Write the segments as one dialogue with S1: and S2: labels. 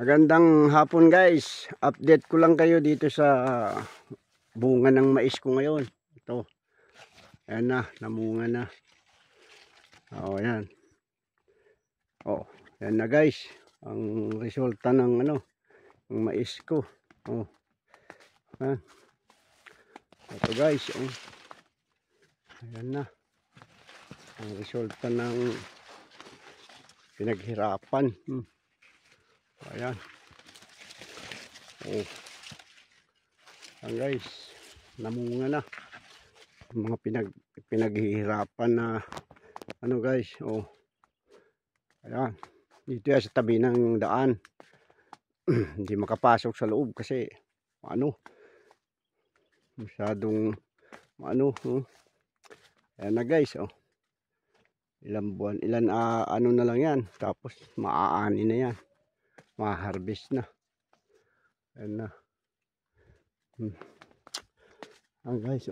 S1: Magandang hapon guys. Update ko lang kayo dito sa bunga ng mais ko ngayon. Ito. Ayan na, namunga na. Ayan. Ayan na guys. Ang resulta ng ng mais ko. Ayan. Ito guys. Ayan na. Ang resulta ng pinaghirapan. Ayan. Ayan guys, namunga na ang mga pinaghihirapan na guys. Ayan, dito yan sa tabi ng daan. Hindi makapasok sa loob kasi masyadong ayan na guys. Ilang buwan, na lang yan, tapos maaani na yan, ma-harvest na. Ayan na. Guys,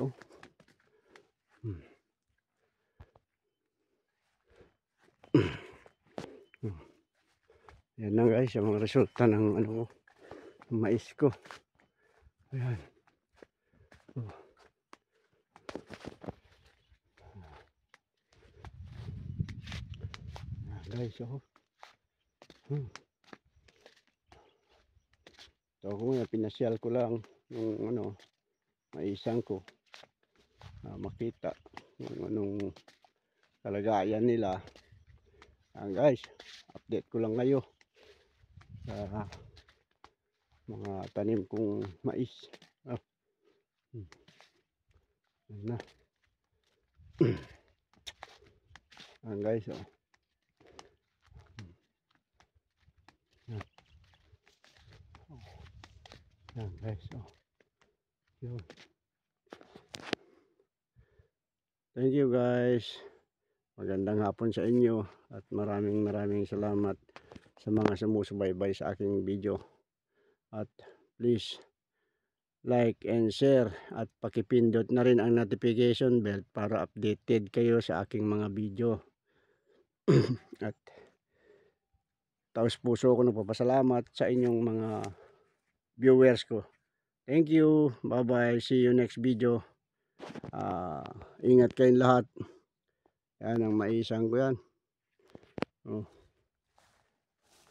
S1: yan na guys, ang mga resulta ng mais ko. Ayan. Guys, ito ko nga, pinasyal ko lang yung maisang ko, makita yung anong kalagayan nila. Guys, update ko lang kayo sa mga tanim kong mais. Na guys, guys, yun. Thank you guys. Magandang hapon sa inyo at maraming salamat sa mga sumusubaybay sa aking video. At please like and share at pakipindot na rin ang notification bell para updated kayo sa aking mga video. At taos puso ko nagpapasalamat sa inyong mga viewers ko. Thank you. Bye bye. See you next video. Ingat kayong lahat. Yan ang maisang ko yan.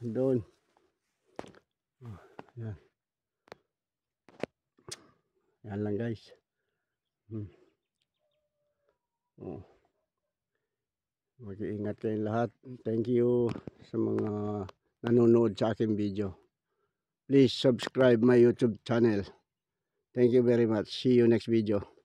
S1: Doon. Yan. Yan lang guys. Mag-iingat kayong lahat. Thank you sa mga nanonood sa aking video. Please subscribe my YouTube channel. Thank you very much. See you next video.